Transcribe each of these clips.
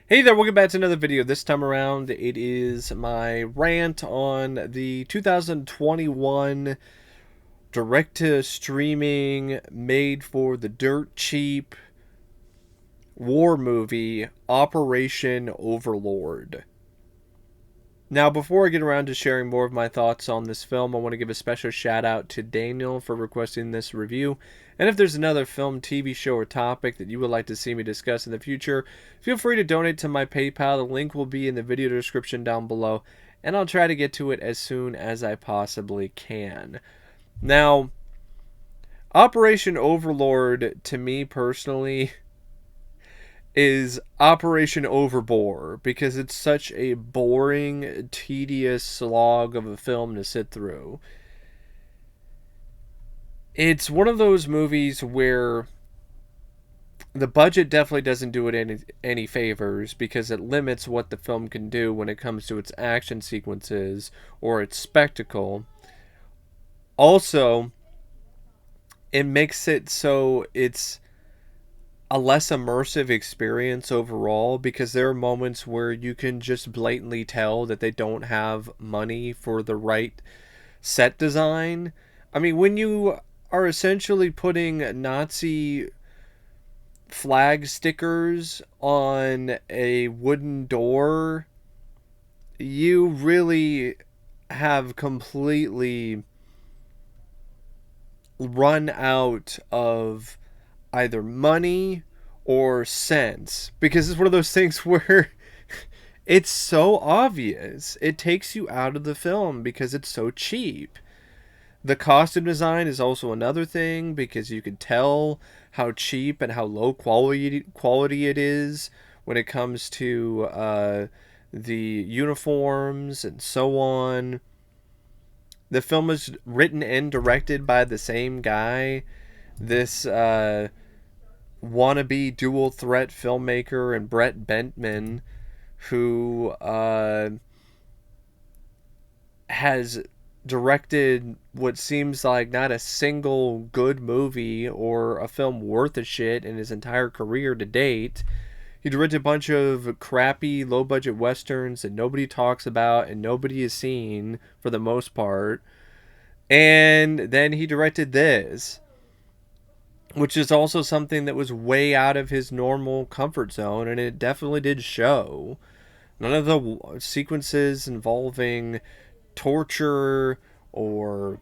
Hey there, welcome back to another video. This time around, it is my rant on the 2021 direct-to-streaming, made for the dirt cheap war movie, Operation Overlord. Now, before I get around to sharing more of my thoughts on this film, I want to give a special shout out to Daniel for requesting this review. And if there's another film, TV show, or topic that you would like to see me discuss in the future, feel free to donate to my PayPal. The link will be in the video description down below, and I'll try to get to it as soon as I possibly can. Now, Operation Overlord, to me personally, is Operation Overbore, because it's such a boring, tedious slog of a film to sit through. It's one of those movies where the budget definitely doesn't do it any favors, because it limits what the film can do when it comes to its action sequences or its spectacle. Also, it makes it so it's a less immersive experience overall, because there are moments where you can just blatantly tell that they don't have money for the right set design. I mean, when you are essentially putting Nazi flag stickers on a wooden door, you really have completely run out of either money or sense, because it's one of those things where it's so obvious. It takes you out of the film because it's so cheap. The costume design is also another thing, because you can tell how cheap and how low quality it is when it comes to the uniforms and so on. The film is written and directed by the same guy. This wannabe dual threat filmmaker, and Brett Bentman, who has directed what seems like not a single good movie or a film worth a shit in his entire career to date. He directed a bunch of crappy, low budget westerns that nobody talks about and nobody has seen for the most part. And then he directed this, which is also something that was way out of his normal comfort zone, and it definitely did show. None of the sequences involving torture or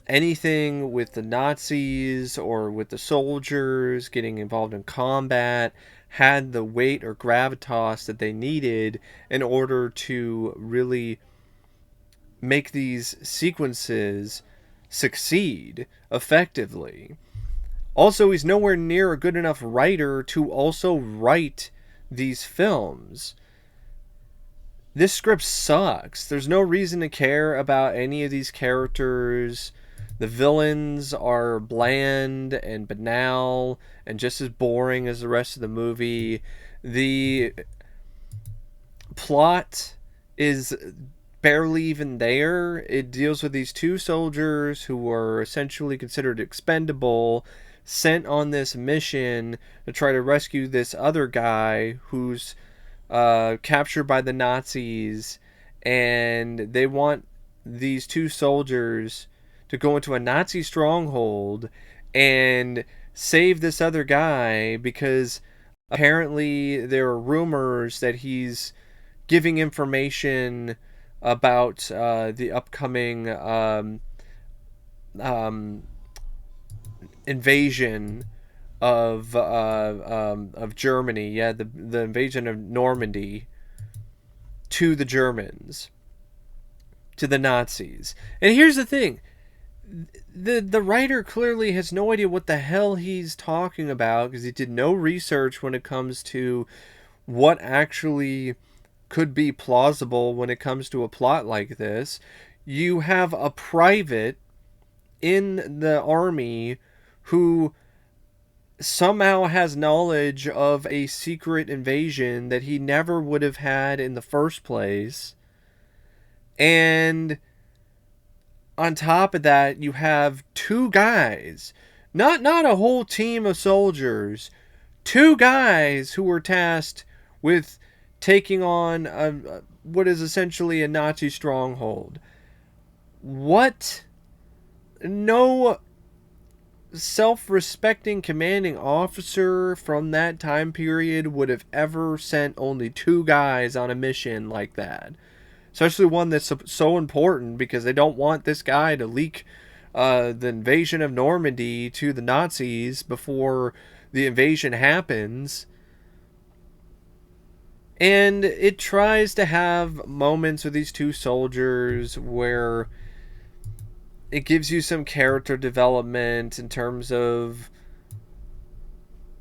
anything with the Nazis or with the soldiers getting involved in combat had the weight or gravitas that they needed in order to really make these sequences succeed effectively. Also, he's nowhere near a good enough writer to also write these films. This script sucks. There's no reason to care about any of these characters. The villains are bland and banal and just as boring as the rest of the movie. The plot is barely even there. It deals with these two soldiers who are essentially considered expendable, sent on this mission to try to rescue this other guy who's captured by the Nazis, and they want these two soldiers to go into a Nazi stronghold and save this other guy, because apparently there are rumors that he's giving information about the upcoming invasion of Germany. Yeah, the invasion of Normandy to the Germans, to the Nazis. And here's the thing: the writer clearly has no idea what the hell he's talking about, because he did no research when it comes to what actually could be plausible when it comes to a plot like this. You have a private in the army who somehow has knowledge of a secret invasion that he never would have had in the first place. And on top of that, you have two guys, not a whole team of soldiers, two guys who were tasked with taking on what is essentially a Nazi stronghold. What? No self-respecting commanding officer from that time period would have ever sent only 2 guys on a mission like that, especially one that's so important, because they don't want this guy to leak the invasion of Normandy to the Nazis before the invasion happens. And it tries to have moments with these 2 soldiers where it gives you some character development in terms of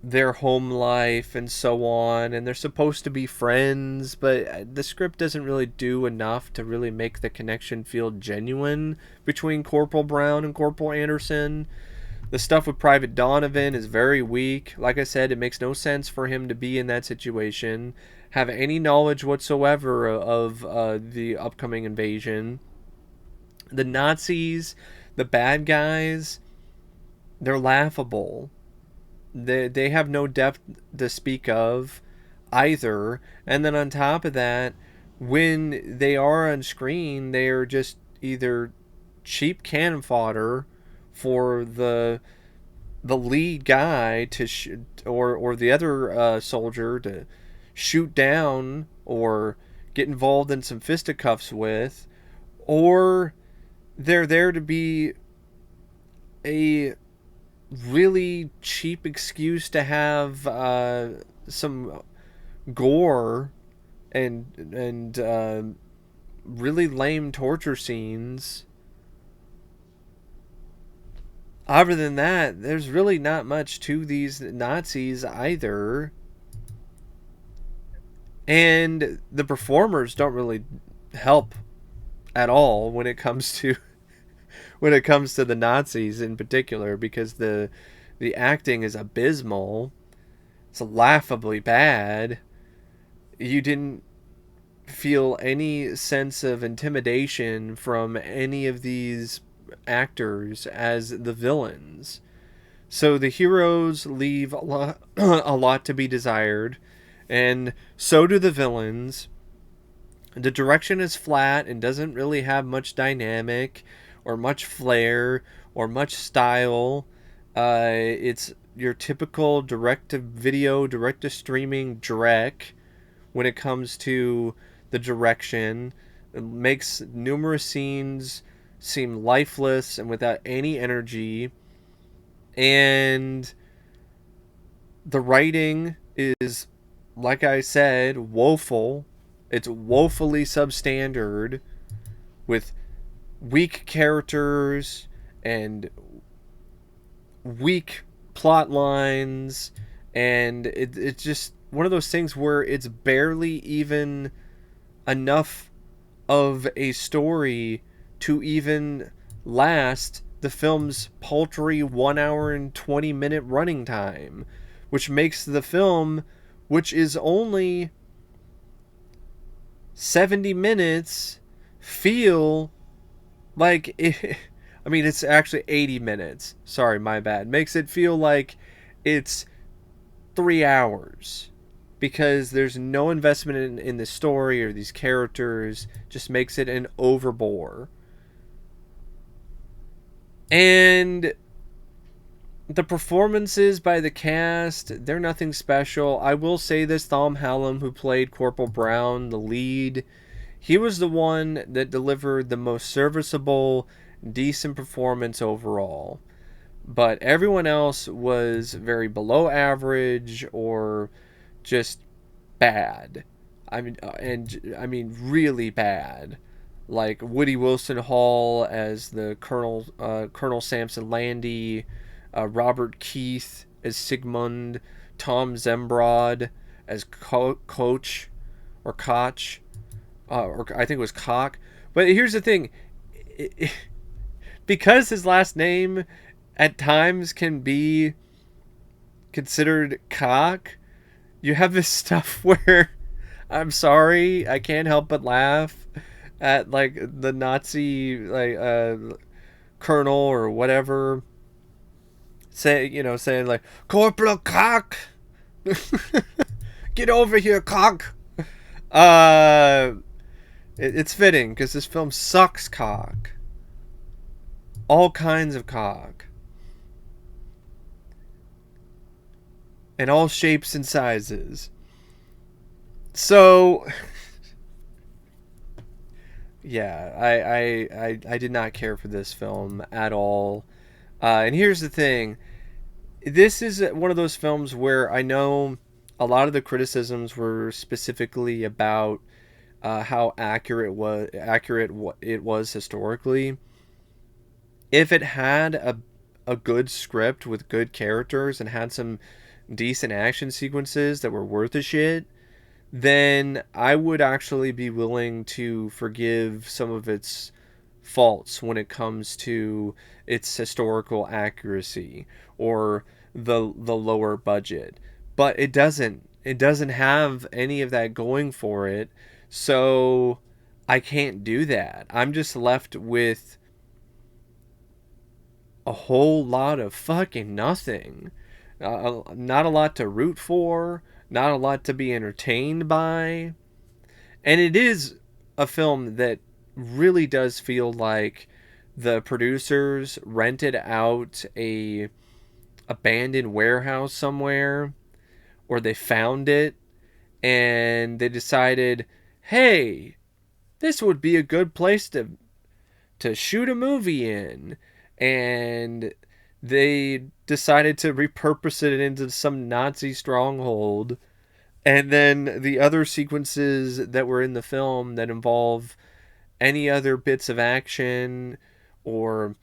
their home life and so on, and they're supposed to be friends, but the script doesn't really do enough to really make the connection feel genuine between Corporal Brown and Corporal Anderson. The stuff with Private Donovan is very weak. Like I said, it makes no sense for him to be in that situation, have any knowledge whatsoever of the upcoming invasion. The Nazis, the bad guys, they're laughable. They have no depth to speak of either. And then on top of that, when they are on screen, they are just either cheap cannon fodder for the lead guy to or the other soldier to shoot down or get involved in some fisticuffs with, or they're there to be a really cheap excuse to have some gore and really lame torture scenes. Other than that, there's really not much to these Nazis either. And the performers don't really help at all when it comes to the Nazis in particular, because the acting is abysmal. It's laughably bad. You didn't feel any sense of intimidation from any of these actors as the villains. So the heroes leave a lot to be desired, and so do the villains. The direction is flat and doesn't really have much dynamic or much flair or much style. It's your typical direct-to-video, direct-to-streaming dreck when it comes to the direction. It makes numerous scenes seem lifeless and without any energy. And the writing is, like I said, woeful. It's woefully substandard, with weak characters and weak plot lines, and it's just one of those things where it's barely even enough of a story to even last the film's paltry 1 hour and 20-minute running time, which makes the film, which is only 70 minutes, feel like it, I mean, it's actually 80 minutes. Sorry, my bad. Makes it feel like it's 3 hours, because there's no investment in the story or these characters. Just makes it an overbore. And the performances by the cast, they're nothing special. I will say this: Thom Hallum, who played Corporal Brown, the lead, he was the one that delivered the most serviceable, decent performance overall. But everyone else was very below average or just bad. I mean, really bad. Like Woody Wilson Hall as the Colonel Samson Landy, Robert Keith as Sigmund, Tom Zembrod as Coach or Koch, or I think it was Cock. But here's the thing, because his last name at times can be considered Cock, you have this stuff where, I'm sorry, I can't help but laugh at like the Nazi colonel or whatever saying like, Corporal Cock, get over here, Cock. Uh, it's fitting because this film sucks cock. All kinds of cock. In all shapes and sizes. So, yeah, I did not care for this film at all. And here's the thing, this is one of those films where I know a lot of the criticisms were specifically about how it was historically. If it had a good script with good characters and had some decent action sequences that were worth a shit, then I would actually be willing to forgive some of its faults when it comes to its historical accuracy or the lower budget. But it doesn't. It doesn't have any of that going for it. So I can't do that. I'm just left with a whole lot of fucking nothing. Not a lot to root for, not a lot to be entertained by. And it is a film that really does feel like the producers rented out a abandoned warehouse somewhere, or they found it and they decided, "Hey, this would be a good place to shoot a movie in." And they decided to repurpose it into some Nazi stronghold. And then the other sequences that were in the film that involve any other bits of action or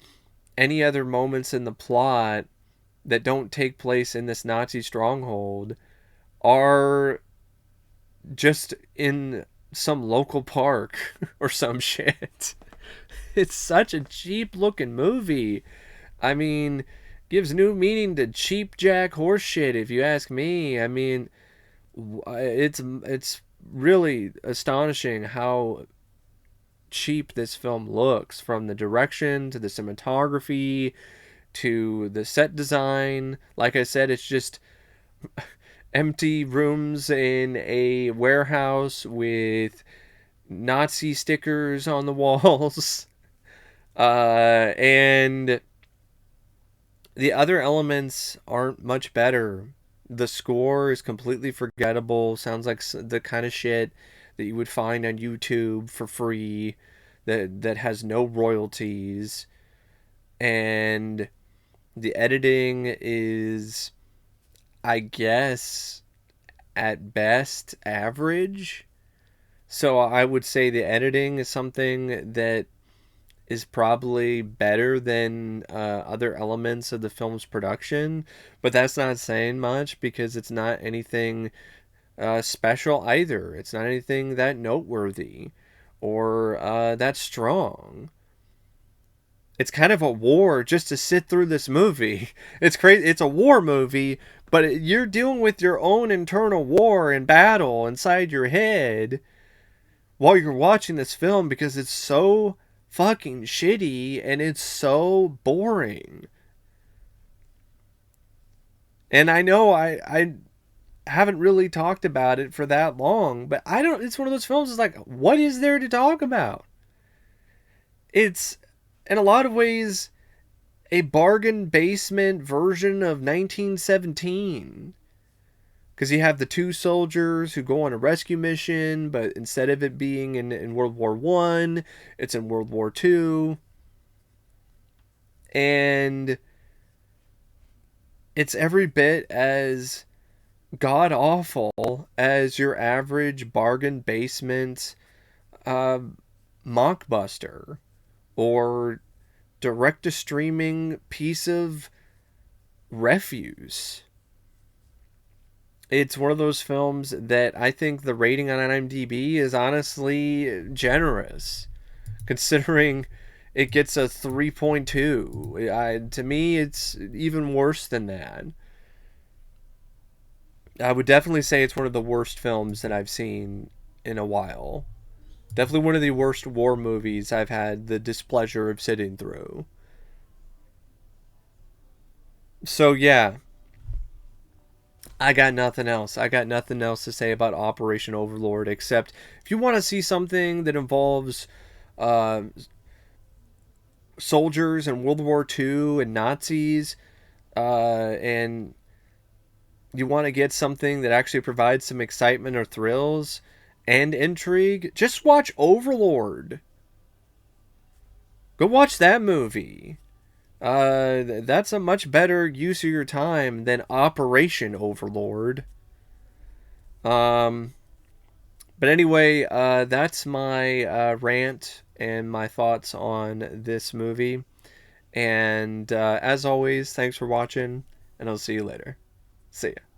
any other moments in the plot that don't take place in this Nazi stronghold are just in some local park or some shit. It's such a cheap looking movie. I mean, gives new meaning to cheap jack horse shit if you ask me. I mean, it's really astonishing how cheap this film looks, from the direction to the cinematography to the set design. Like I said, it's just empty rooms in a warehouse with Nazi stickers on the walls. And the other elements aren't much better. The score is completely forgettable. Sounds like the kind of shit that you would find on YouTube for free, that has no royalties. And the editing is, I guess, at best average. So I would say the editing is something that is probably better than other elements of the film's production, but that's not saying much because it's not anything special either. It's not anything that noteworthy or that strong. It's kind of a war just to sit through this movie. It's crazy. It's a war movie, but you're dealing with your own internal war and battle inside your head while you're watching this film because it's so fucking shitty and it's so boring. And I know I haven't really talked about it for that long, but I don't, it's one of those films that's like, what is there to talk about? It's, in a lot of ways, a bargain basement version of 1917. Because you have the two soldiers who go on a rescue mission, but instead of it being in World War One, it's in World War Two. And it's every bit as god awful as your average bargain basement uh, mockbuster or direct to streaming piece of refuse. It's one of those films that I think the rating on IMDb is honestly generous, considering it gets a 3.2. To me, it's even worse than that. I would definitely say it's one of the worst films that I've seen in a while. Definitely one of the worst war movies I've had the displeasure of sitting through. So, yeah, I got nothing else. I got nothing else to say about Operation Overlord except if you want to see something that involves uh, soldiers in World War II and Nazis, and you want to get something that actually provides some excitement or thrills and intrigue, just watch Overlord. Go watch that movie. That's a much better use of your time than Operation Overlord. Um, but anyway, that's my rant and my thoughts on this movie. And as always, thanks for watching, and I'll see you later. See ya.